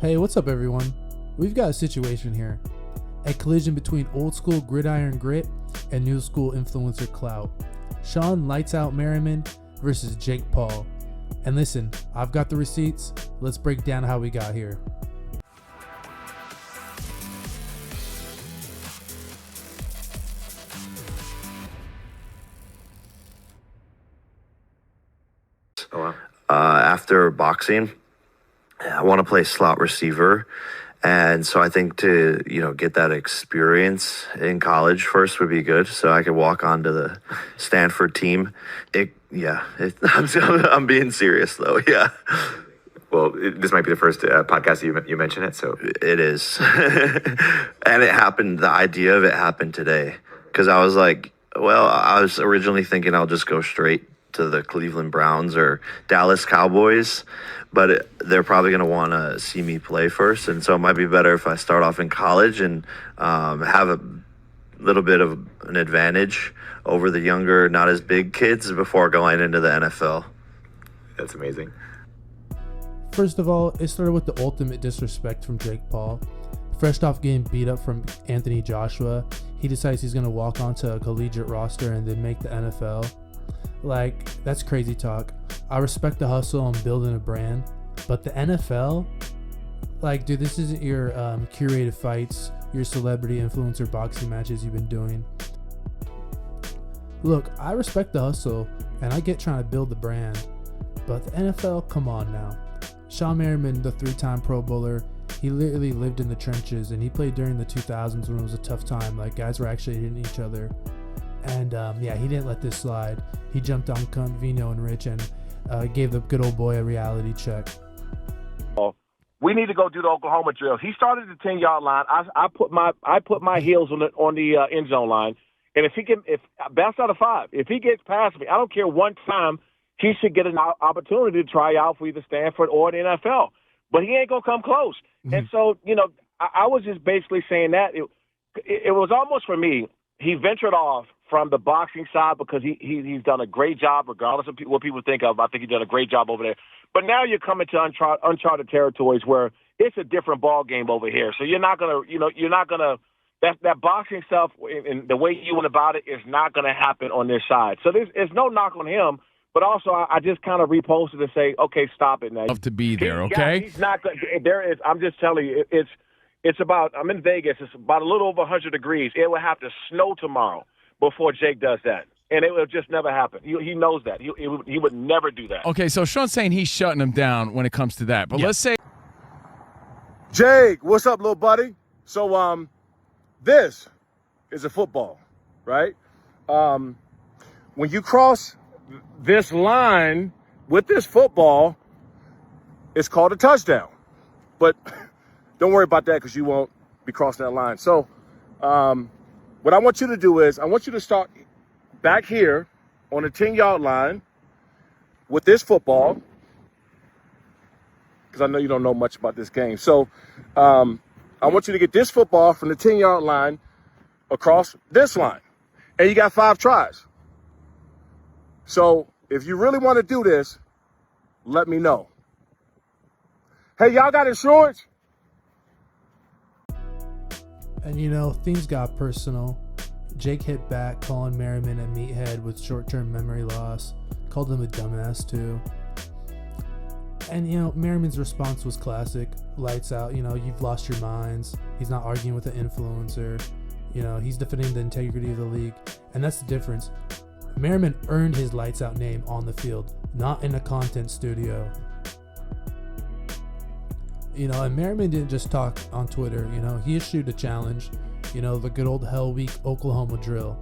Hey, what's up everyone? We've got a situation here. A collision between old school gridiron grit and new school influencer clout. Shawne Lights Out Merriman versus Jake Paul. And listen, I've got the receipts. Let's break down how we got here. After boxing, I want to play slot receiver. And so I think to, get that experience in college first would be good. So I could walk onto the Stanford team. I'm being serious though. Yeah. Well, this might be the first podcast you mention it. So it is. And it happened. The idea of it happened today. Cause I was like, I was originally thinking I'll just go straight to the Cleveland Browns or Dallas Cowboys, but they're probably going to want to see me play first. And so it might be better if I start off in college and have a little bit of an advantage over the younger, not as big kids before going into the NFL. That's amazing. First of all, it started with the ultimate disrespect from Jake Paul. Fresh off getting beat up from Anthony Joshua, he decides he's going to walk onto a collegiate roster and then make the NFL. Like, that's crazy talk. I respect the hustle and building a brand, but the NFL, like, dude, this isn't your curated fights, your celebrity influencer boxing matches you've been doing. Look, I respect the hustle, and I get trying to build the brand, but the NFL, come on now. Shawne Merriman, the 3-time Pro Bowler, he literally lived in the trenches, and he played during the 2000s when it was a tough time. Like, guys were actually hitting each other. And he didn't let this slide. He jumped on Cunt, Vino, and Rich and gave the good old boy a reality check. We need to go do the Oklahoma drills. He started at the 10-yard line. I put my heels on the end zone line, and if best out of 5, if he gets past me, I don't care one time, he should get an opportunity to try out for either Stanford or the NFL. But he ain't gonna come close. Mm-hmm. And so I was just basically saying that it was almost for me. He ventured off from the boxing side because he's done a great job, regardless of what people think of. I think he's done a great job over there. But now you're coming to uncharted territories where it's a different ball game over here. So you're not gonna that boxing stuff and the way you went about it is not gonna happen on this side. So there's no knock on him. But also, I just kind of reposted and say, okay, stop it now. Love to be there, okay? He's not good. There is. I'm just telling you, it's about. I'm in Vegas. It's about a little over 100 degrees. It will have to snow tomorrow before Jake does that, and it will just never happen. He knows that. He would never do that. Okay, so Shawne's saying he's shutting him down when it comes to that. But let's say, Jake, what's up, little buddy? So this is a football, right? When you cross this line with this football, it's called a touchdown. But don't worry about that because you won't be crossing that line. So what I want you to do is I want you to start back here on the 10-yard line with this football because I know you don't know much about this game. So I want you to get this football from the 10-yard line across this line. And you got 5 tries. So if you really want to do this, let me know. Hey, y'all got insurance? And things got personal. Jake hit back, calling Merriman a meathead with short-term memory loss. Called him a dumbass too. And Merriman's response was classic. Lights out, you've lost your minds. He's not arguing with an influencer. He's defending the integrity of the league. And that's the difference. Merriman earned his Lights Out name on the field, not in a content studio. And Merriman didn't just talk on Twitter, he issued a challenge, the good old Hell Week Oklahoma drill.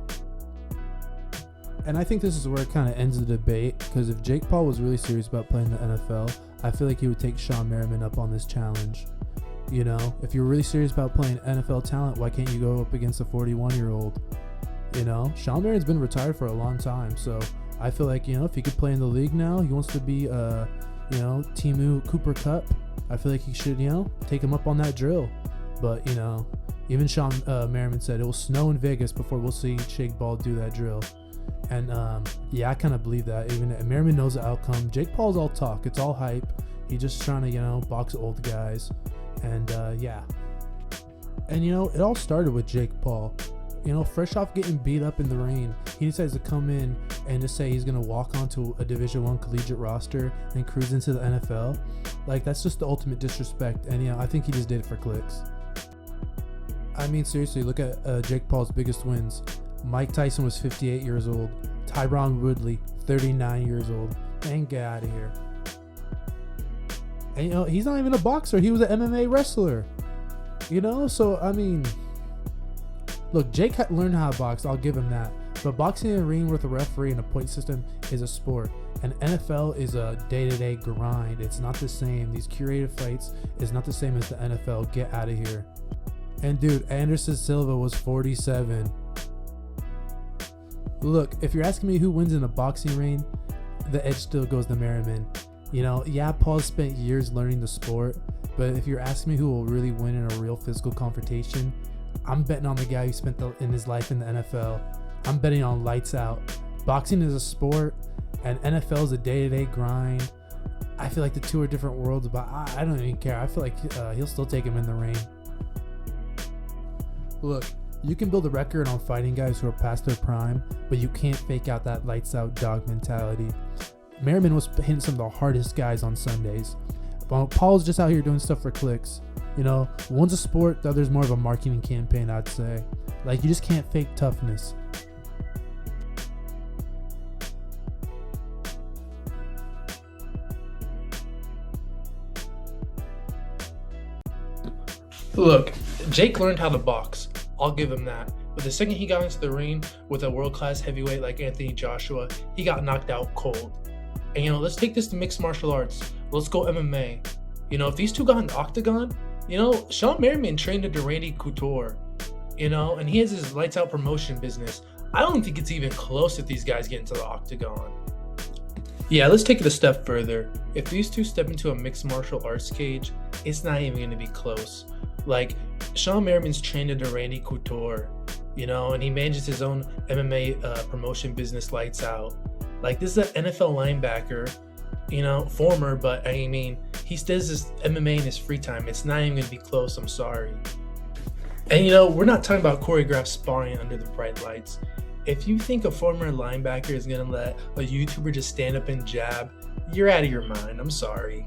And I think this is where it kind of ends the debate, because if Jake Paul was really serious about playing the NFL, I feel like he would take Shawne Merriman up on this challenge. If you're really serious about playing NFL talent, why can't you go up against a 41-year-old? Shawne Merriman's been retired for a long time, so I feel like, if he could play in the league now, he wants to be, Timu Cooper Cup. I feel like he should, take him up on that drill. But, even Shawne Merriman said it will snow in Vegas before we'll see Jake Paul do that drill. And, I kind of believe that. Even Merriman knows the outcome. Jake Paul's all talk. It's all hype. He's just trying to, box old guys. And, yeah. And, it all started with Jake Paul. Fresh off getting beat up in the rain, he decides to come in and just say he's going to walk onto a Division I collegiate roster and cruise into the NFL. Like, that's just the ultimate disrespect. And, I think he just did it for clicks. I mean, seriously, look at Jake Paul's biggest wins. Mike Tyson was 58 years old. Tyron Woodley, 39 years old. Man, get out of here. And, he's not even a boxer. He was an MMA wrestler. So, I mean... Look, Jake learned how to box, I'll give him that. But boxing in a ring with a referee and a point system is a sport. And NFL is a day-to-day grind. It's not the same. These curated fights is not the same as the NFL. Get out of here. And dude, Anderson Silva was 47. Look, if you're asking me who wins in a boxing ring, the edge still goes to Merriman. Paul spent years learning the sport. But if you're asking me who will really win in a real physical confrontation, I'm betting on the guy who spent in his life in the NFL. I'm betting on Lights Out. Boxing is a sport, and NFL is a day-to-day grind. I feel like the two are different worlds, but I don't even care. I feel like he'll still take him in the ring. Look, you can build a record on fighting guys who are past their prime, but you can't fake out that Lights Out dog mentality. Merriman was hitting some of the hardest guys on Sundays. But Paul's just out here doing stuff for clicks. One's a sport, the other's more of a marketing campaign, I'd say. Like, you just can't fake toughness. Look, Jake learned how to box. I'll give him that. But the second he got into the ring with a world-class heavyweight like Anthony Joshua, he got knocked out cold. And, let's take this to mixed martial arts. Let's go MMA. If these two got an octagon, Shawne Merriman trained under Randy Couture, and he has his Lights Out promotion business. I don't think it's even close if these guys get into the octagon. Yeah, let's take it a step further. If these two step into a mixed martial arts cage, it's not even going to be close. Like, Shawne Merriman's trained under Randy Couture, and he manages his own MMA promotion business, Lights Out. Like, this is an NFL linebacker, former, but I mean, he does this MMA in his free time. It's not even going to be close, I'm sorry. And we're not talking about choreographed sparring under the bright lights. If you think a former linebacker is going to let a YouTuber just stand up and jab, you're out of your mind, I'm sorry.